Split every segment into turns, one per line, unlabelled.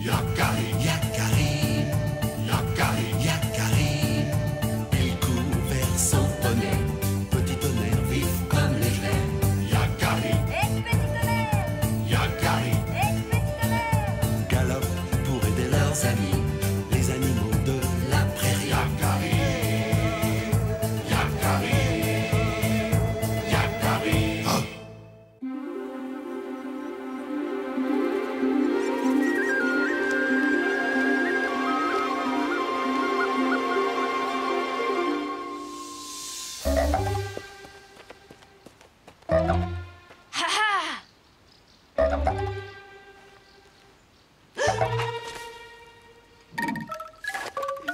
Yakari, Yakari, Yakari, Yakari. Il court vers son poney, petit tonnerre vif comme l'éclair. Yakari,
Petit tonnerre,
Yakari,
petit tonnerre.
galope pour aider leurs amis, les animaux de la prairie. Yakari, Yakari, Yakari. Oh.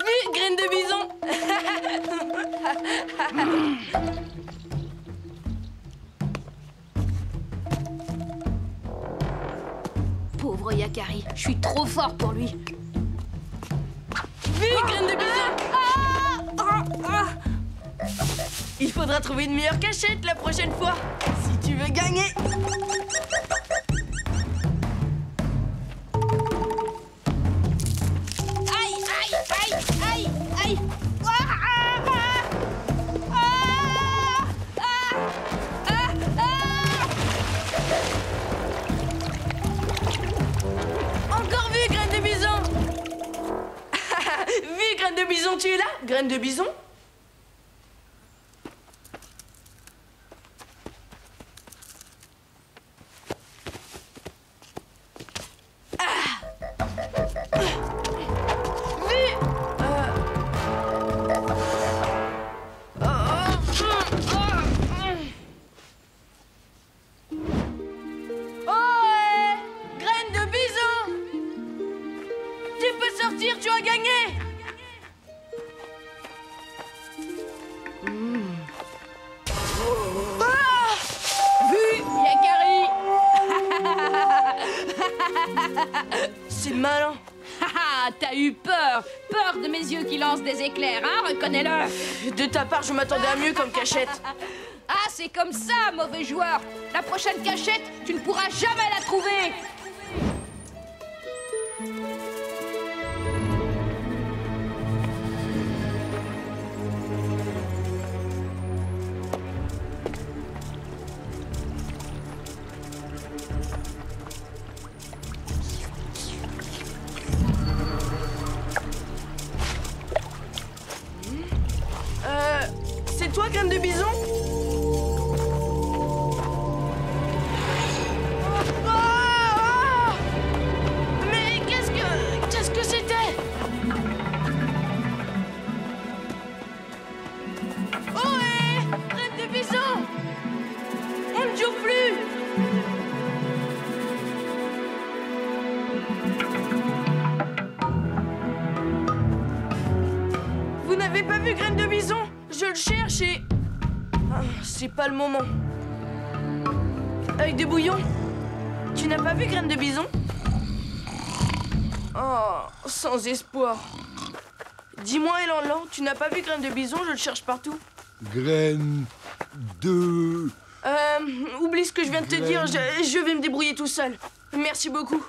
Vite, graine de bison.
Pauvre Yakari, je suis trop fort pour lui.
Vite, graine de bison. Il faudra trouver une meilleure cachette la prochaine fois, si tu veux gagner.
Aïe, aïe, aïe, aïe, aïe.
Encore vu, graine de bison. Vu, graine de bison, tu es là? Graine de bison? Sortir, tu as gagné! Ah! Vu, Yakari! C'est malin.
T'as eu peur. Peur de mes yeux qui lancent des éclairs, hein? Reconnais-le.
De ta part, je m'attendais à mieux comme cachette.
Ah, c'est comme ça, mauvais joueur. La prochaine cachette, tu ne pourras jamais la trouver.
C'est toi, graine de bison? Mais qu'est-ce que c'était? Ohé! Graine de bison! On ne joue plus! Vous n'avez pas vu graine de bison? Je le cherche et... Ah, c'est pas le moment. Œil de bouillon, tu n'as pas vu graine de bison? Oh, sans espoir. Dis-moi, Elan, tu n'as pas vu graine de bison? Je le cherche partout.
Graine de...
Oublie ce que je viens de te dire, je vais me débrouiller tout seul. Merci beaucoup.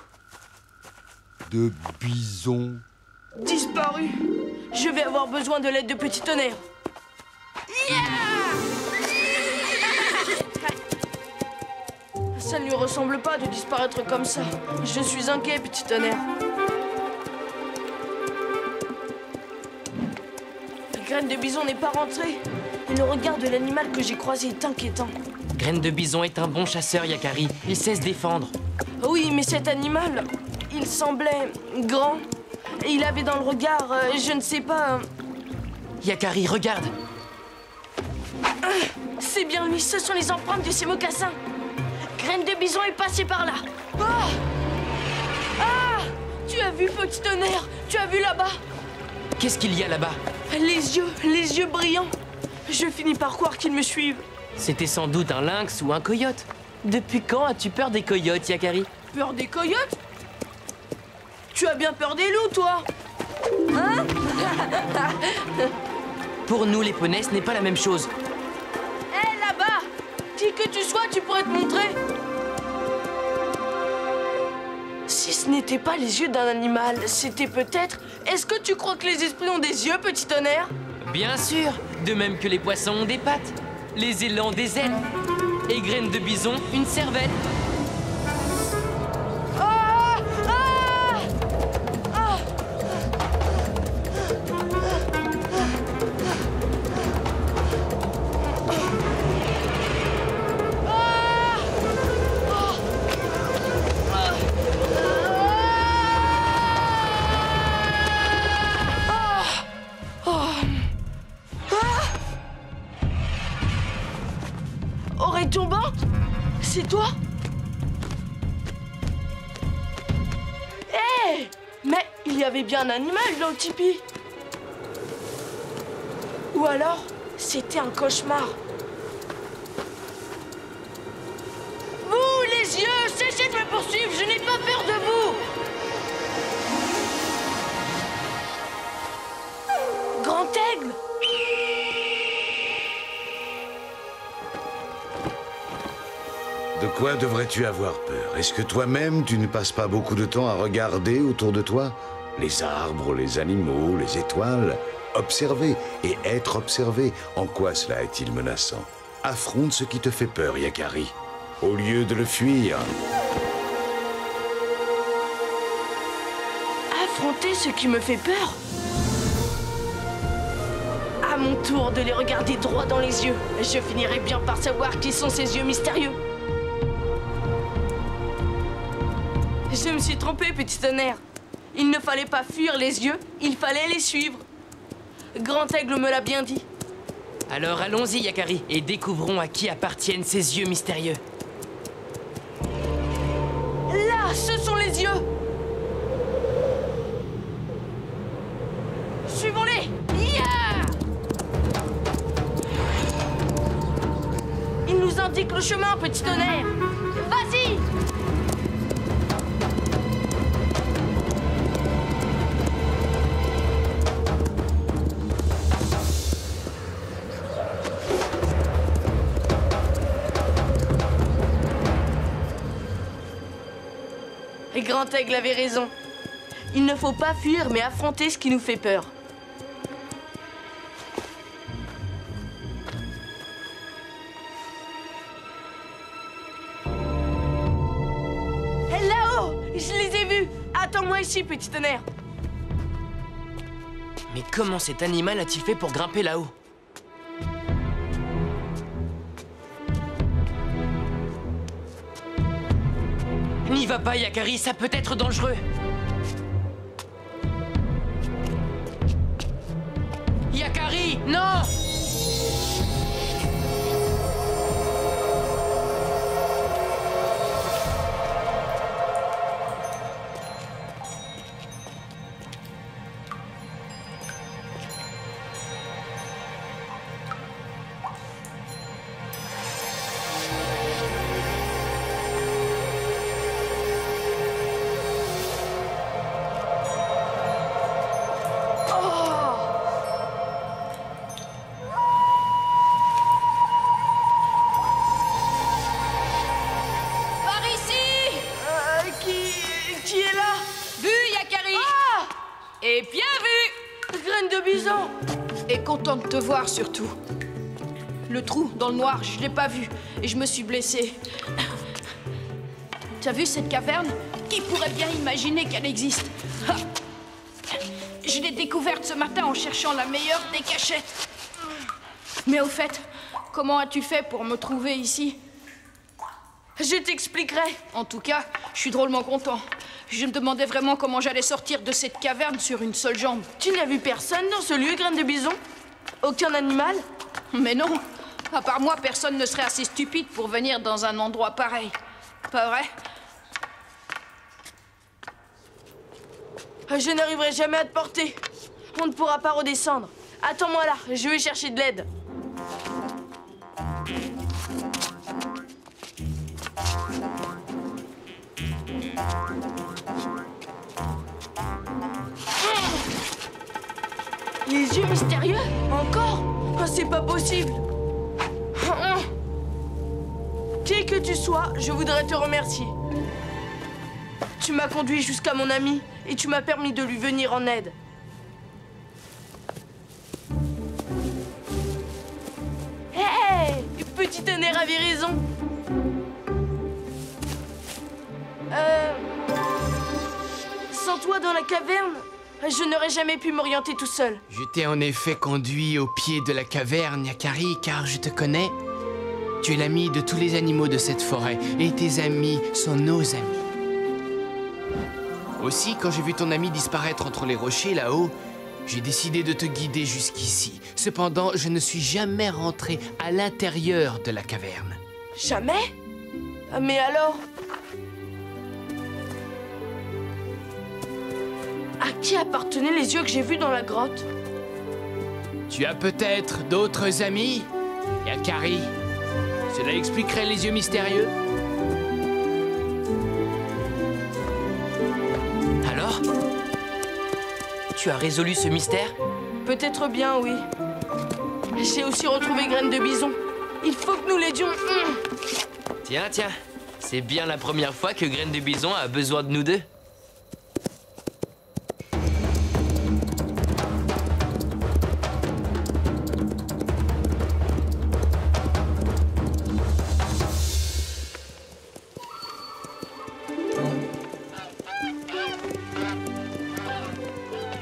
de bison.
Disparu. Je vais avoir besoin de l'aide de Petit Tonnerre. Ça ne lui ressemble pas de disparaître comme ça. Je suis inquiet, Petit Tonnerre. La graine de bison n'est pas rentrée. Et le regard de l'animal que j'ai croisé est inquiétant.
Graine de bison est un bon chasseur, Yakari. Il sait se défendre.
Oui, mais cet animal, il semblait grand. Et il avait dans le regard, je ne sais pas...
Yakari, regarde.
C'est bien lui, ce sont les empreintes de ses mocassins. Graine de bison est passée par là. Ah! Ah! Tu as vu, Petit Tonnerre? Tu as vu là-bas?
Qu'est-ce qu'il y a là-bas?
Les yeux brillants. Je finis par croire qu'ils me suivent.
C'était sans doute un lynx ou un coyote. Depuis quand as-tu peur des coyotes, Yakari?
Peur des coyotes? Tu as bien peur des loups, toi? Hein?
Pour nous, les poneys, ce n'est pas la même chose.
Hé, là-bas! Qui que tu sois, tu pourrais te montrer? Si ce n'était pas les yeux d'un animal, c'était peut-être... Est-ce que tu crois que les esprits ont des yeux, petit tonnerre?
Bien sûr, de même que les poissons ont des pattes, les élans des ailes, et graines de bison une cervelle.
Ah! Ah! Ah! Oreille tombante? C'est toi? Hé! Mais il y avait bien un animal dans le tipi. Ou alors, c'était un cauchemar. Vous, les yeux, cessez de me poursuivre, je n'ai pas peur de vous. Grand aigle!
De quoi devrais-tu avoir peur? Est-ce que toi-même, tu ne passes pas beaucoup de temps à regarder autour de toi? Les arbres, les animaux, les étoiles. Observer et être observé. En quoi cela est-il menaçant? Affronte ce qui te fait peur, Yakari, au lieu de le fuir.
Affronter ce qui me fait peur? À mon tour de les regarder droit dans les yeux. Je finirai bien par savoir qui sont ces yeux mystérieux. Je me suis trompé, petit tonnerre. Il ne fallait pas fuir les yeux, il fallait les suivre. Grand Aigle me l'a bien dit.
Alors allons-y, Yakari, et découvrons à qui appartiennent ces yeux mystérieux.
Là, ce sont les yeux. Suivons-les. Yeah! Il nous indique le chemin, petit tonnerre. Vas-y! Grand Aigle avait raison. Il ne faut pas fuir, mais affronter ce qui nous fait peur. Là-haut! Je les ai vus! Attends-moi ici, petit tonnerre.
Mais comment cet animal a-t-il fait pour grimper là-haut? N'y va pas, Yakari, ça peut être dangereux. Yakari, non!
Qui est là?
Vu, Yakari!
Ah!
Et bien vu!
Graine de bison!
Et content de te voir, surtout. Le trou dans le noir, je l'ai pas vu. Et je me suis blessée. T'as vu cette caverne? Qui pourrait bien imaginer qu'elle existe? Ha! Je l'ai découverte ce matin en cherchant la meilleure des cachettes. Mais au fait, comment as-tu fait pour me trouver ici?
Je t'expliquerai.
En tout cas, je suis drôlement content. Je me demandais vraiment comment j'allais sortir de cette caverne sur une seule jambe.
Tu n'as vu personne dans ce lieu, Graine de bison? Aucun animal?
Mais non, à part moi, personne ne serait assez stupide pour venir dans un endroit pareil. Pas vrai?
Je n'arriverai jamais à te porter. On ne pourra pas redescendre. Attends-moi là, je vais chercher de l'aide. Les yeux mystérieux? Encore? Oh, c'est pas possible. Qui que tu sois, je voudrais te remercier. Tu m'as conduit jusqu'à mon ami et tu m'as permis de lui venir en aide. Hé, petit tonnerre avait raison. Sans toi dans la caverne, je n'aurais jamais pu m'orienter tout seul.
Je t'ai en effet conduit au pied de la caverne, Yakari, car je te connais. Tu es l'ami de tous les animaux de cette forêt, et tes amis sont nos amis. Aussi, quand j'ai vu ton ami disparaître entre les rochers là-haut, j'ai décidé de te guider jusqu'ici. Cependant, je ne suis jamais rentré à l'intérieur de la caverne.
Jamais? Mais alors? À qui appartenaient les yeux que j'ai vus dans la grotte?
Tu as peut-être d'autres amis, Yakari? Cela expliquerait les yeux mystérieux.
Alors? Tu as résolu ce mystère?
Peut-être bien, oui. J'ai aussi retrouvé Graine de Bison. Il faut que nous l'aidions.
Tiens, tiens. C'est bien la première fois que Graine de Bison a besoin de nous deux.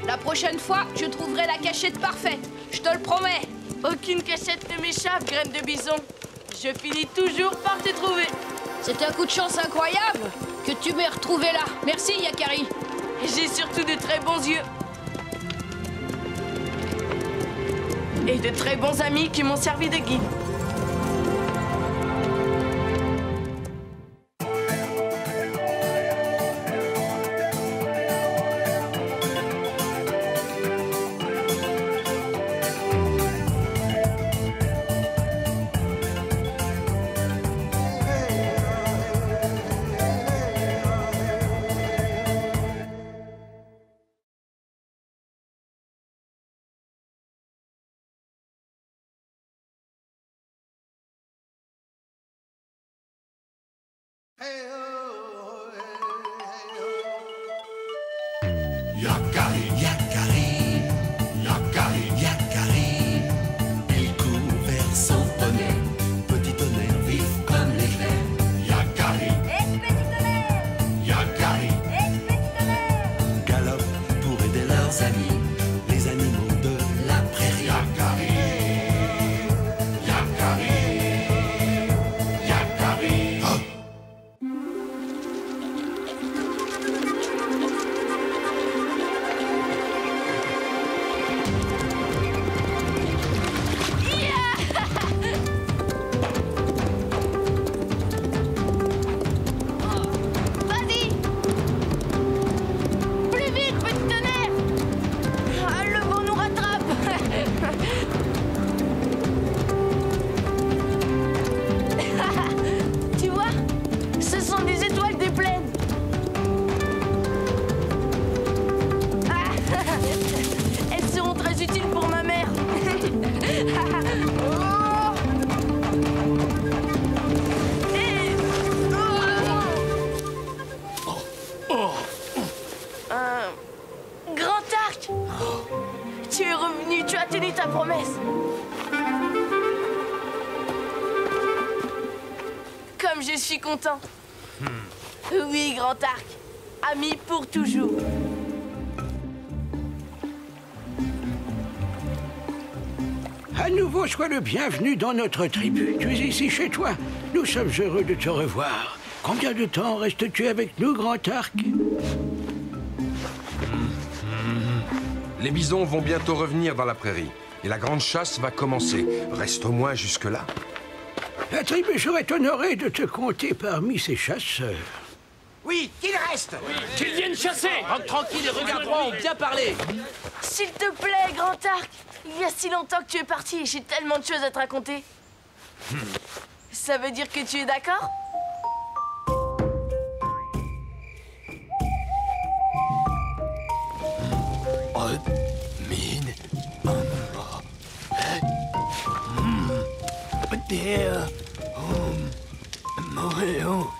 La prochaine fois, je trouverai la cachette parfaite. Je te le promets.
Aucune cachette ne m'échappe, Graine de Bison. Je finis toujours par te trouver.
C'est un coup de chance incroyable que tu m'aies retrouvé là. Merci, Yakari.
J'ai surtout de très bons yeux. Et de très bons amis qui m'ont servi de guide.
Yakari, Yakari, Yakari, Yakari. Il court vers son poney, petit tonnerre vif comme l'éclair. Yakari,
Petit tonnerre,
Yakari,
petit tonnerre.
galope pour aider leurs amis, les animaux de la prairie. Yakari, Yakari, Yakari. Oh.
Vas-y! Plus vite, petit tonnerre! Ah, le vent nous rattrape! Tu vois? Ce sont des étoiles des plaines! Ah, elles seront très utiles pour ma mère! Oh! Et- oh! Grand Arc! Tu es revenu, tu as tenu ta promesse. Comme je suis content. Oui, Grand Arc. Ami pour toujours.
À nouveau, sois le bienvenu dans notre tribu. Tu es ici chez toi. Nous sommes heureux de te revoir. Combien de temps restes-tu avec nous, Grand Arc?
Les bisons vont bientôt revenir dans la prairie. Et la grande chasse va commencer. Reste au moins jusque-là.
La tribu serait honorée de te compter parmi ses chasseurs.
Oui, qu'il reste.
Qu'ils viennent chasser! Rentre tranquille et regarde-moi, on bien parlé.
S'il te plaît, Grand Arc. Il y a si longtemps que tu es parti et j'ai tellement de choses à te raconter. Ça veut dire que tu es d'accord?
oh.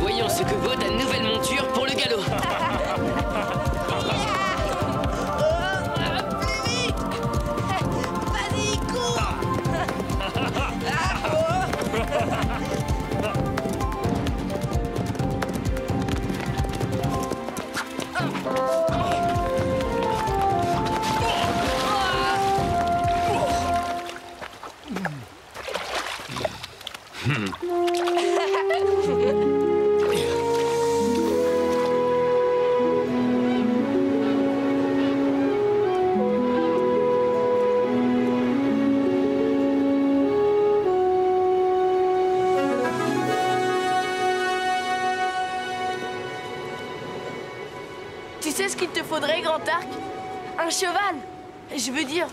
Voyons ce que vaut ta nouvelle monture pour le galop.
Plus vite! Vas-y, cours! Tu sais ce qu'il te faudrait, Grand Arc? Un cheval. Je veux dire,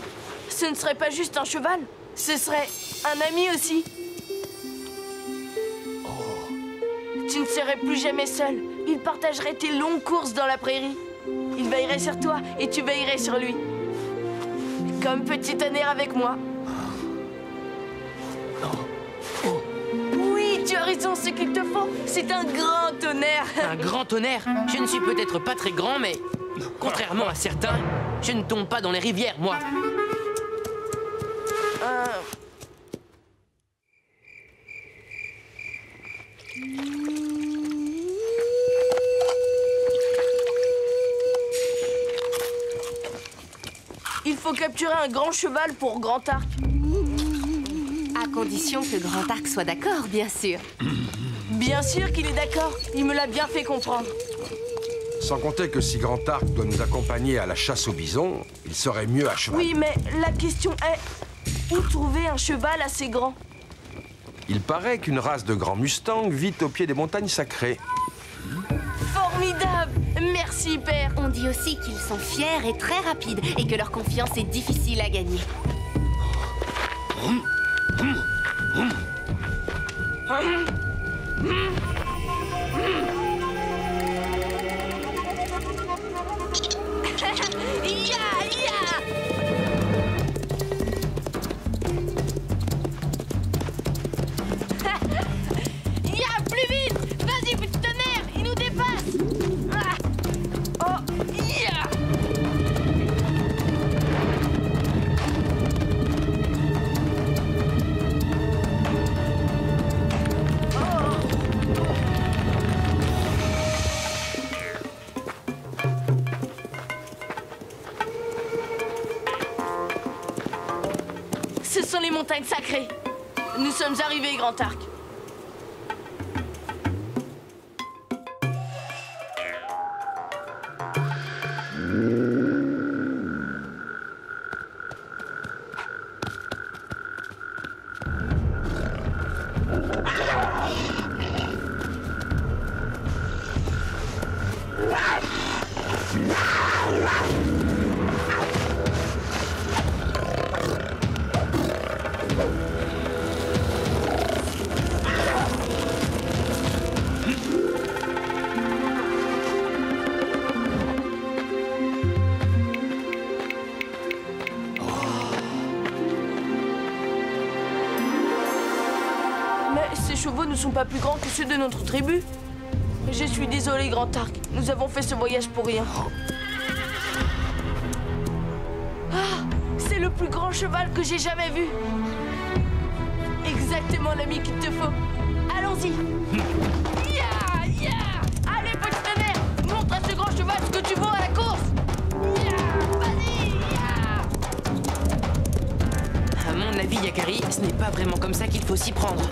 ce ne serait pas juste un cheval, ce serait un ami aussi. Tu ne serais plus jamais seul. Il partagerait tes longues courses dans la prairie. Il veillerait sur toi et tu veillerais sur lui. Comme petit tonnerre avec moi. Oui, tu as raison, ce qu'il te faut, c'est un grand tonnerre.
Un grand tonnerre? Je ne suis peut-être pas très grand, mais contrairement à certains, je ne tombe pas dans les rivières, moi.
Il faut capturer un grand cheval pour Grand Arc.
À condition que Grand Arc soit d'accord, bien sûr.
Bien sûr qu'il est d'accord. Il me l'a bien fait comprendre.
Sans compter que si Grand Arc doit nous accompagner à la chasse aux bisons, il serait mieux à cheval.
Oui, mais la question est... Où trouver un cheval assez grand?
Il paraît qu'une race de grands mustangs vit au pied des montagnes sacrées.
Formidable! Merci, père.
On dit aussi qu'ils sont fiers et très rapides et que leur confiance est difficile à gagner.
Plus vite! Vas-y, petit tonnerre! Il nous dépasse! Ce sont les montagnes sacrées. Nous sommes arrivés, Grand Arc. Ces chevaux ne sont pas plus grands que ceux de notre tribu. Je suis désolé, Grand Arc. Nous avons fait ce voyage pour rien. Ah, c'est le plus grand cheval que j'ai jamais vu. Exactement l'ami qu'il te faut. Allons-y. Allez, petit tonnerre, montre à ce grand cheval ce que tu vaux à la course. Vas-y.
À mon avis, Yakari, ce n'est pas vraiment comme ça qu'il faut s'y prendre.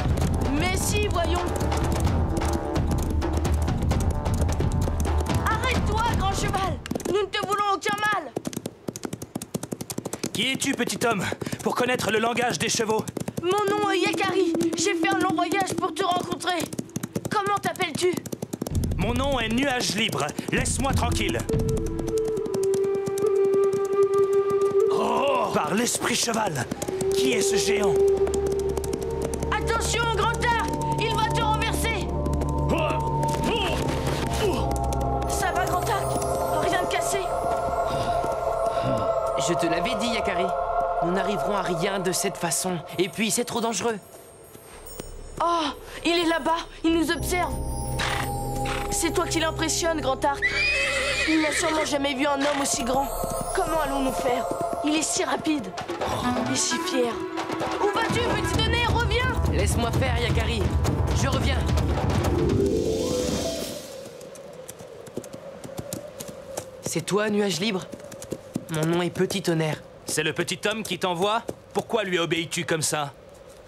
Mais si, voyons. Arrête-toi, grand cheval. Nous ne te voulons aucun mal.
Qui es-tu, petit homme, pour connaître le langage des chevaux?
Mon nom est Yakari. J'ai fait un long voyage pour te rencontrer. Comment t'appelles-tu?
Mon nom est Nuage Libre. Laisse-moi tranquille. Oh! Par l'esprit cheval, qui est ce géant?
Attention, Grand Arc, il va te renverser.
Je te l'avais dit, Yakari. Nous n'arriverons à rien de cette façon. Et puis, c'est trop dangereux.
Oh, il est là-bas. Il nous observe. C'est toi qui l'impressionne, Grand Arc. Il n'a sûrement jamais vu un homme aussi grand. Comment allons-nous faire? Il est si rapide et si fier. Où vas-tu, petit tonnerre? Reviens!
Laisse-moi faire, Yakari. Je reviens. C'est toi, Nuage Libre? Mon nom est Petit Tonnerre.
C'est le petit homme qui t'envoie? Pourquoi lui obéis-tu comme ça?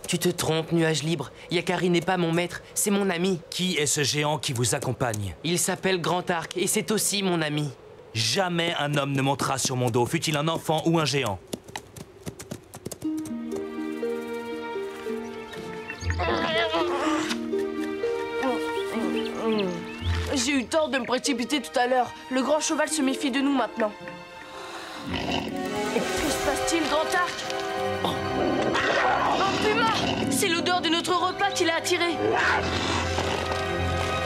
Tu te trompes, Nuage Libre. Yakari n'est pas mon maître, c'est mon ami.
Qui est ce géant qui vous accompagne?
Il s'appelle Grand Arc et c'est aussi mon ami.
Jamais un homme ne montera sur mon dos, fût-il un enfant ou un géant.
J'ai eu tort de me précipiter tout à l'heure. Le grand cheval se méfie de nous maintenant. Que se passe-t-il, Grand Arc? Oh, Puma! C'est l'odeur de notre repas qui l'a attiré.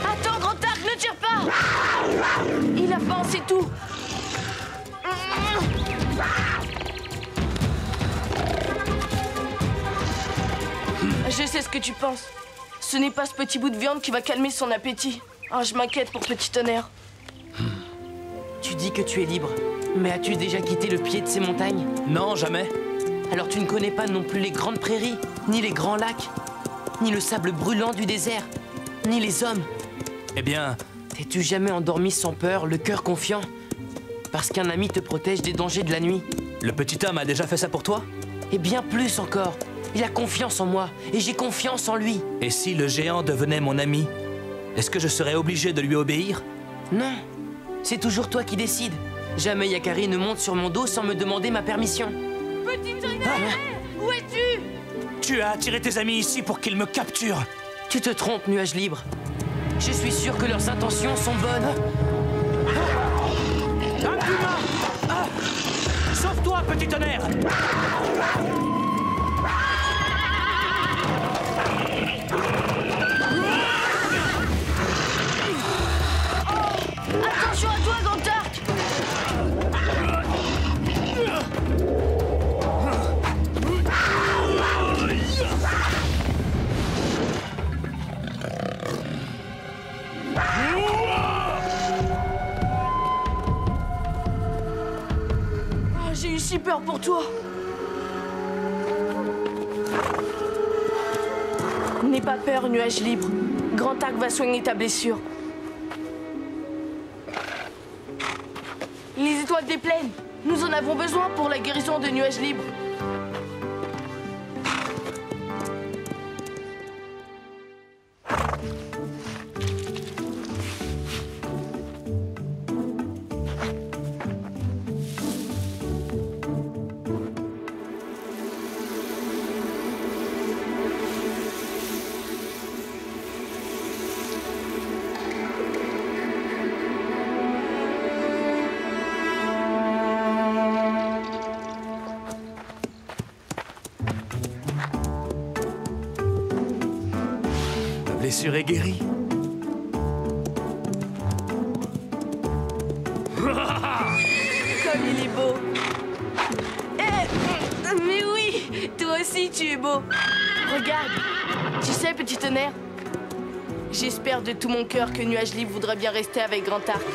Attends, Grand Arc, ne tire pas! Il a faim, c'est tout. Je sais ce que tu penses. Ce n'est pas ce petit bout de viande qui va calmer son appétit. Ah, je m'inquiète pour Petit Tonnerre.
Tu dis que tu es libre, mais as-tu déjà quitté le pied de ces montagnes?
Non, jamais.
Alors tu ne connais pas non plus les grandes prairies, ni les grands lacs, ni le sable brûlant du désert, ni les hommes.
Eh bien...
T'es-tu jamais endormi sans peur, le cœur confiant? Parce qu'un ami te protège des dangers de la nuit.
Le petit homme a déjà fait ça pour toi?
Et bien plus encore. Il a confiance en moi, et j'ai confiance en lui.
Et si le géant devenait mon ami, est-ce que je serais obligé de lui obéir?
Non, c'est toujours toi qui décides. Jamais Yakari ne monte sur mon dos sans me demander ma permission.
Petit Tonnerre, où es-tu?
Tu as attiré tes amis ici pour qu'ils me capturent.
Tu te trompes, Nuage Libre. Je suis sûr que leurs intentions sont bonnes.
Un puma! Sauve-toi, Petit Tonnerre!
Attention à toi, Grand Arc! Oh, j'ai eu si peur pour toi. N'aie pas peur, Nuage Libre. Grand Arc va soigner ta blessure. Les étoiles des plaines, nous en avons besoin pour la guérison de Nuage Libre.
La blessure est guérie.
Comme il est beau. Mais oui, toi aussi tu es beau. Regarde, tu sais, Petit Tonnerre, j'espère de tout mon cœur que Nuage Libre voudra bien rester avec Grand Arc.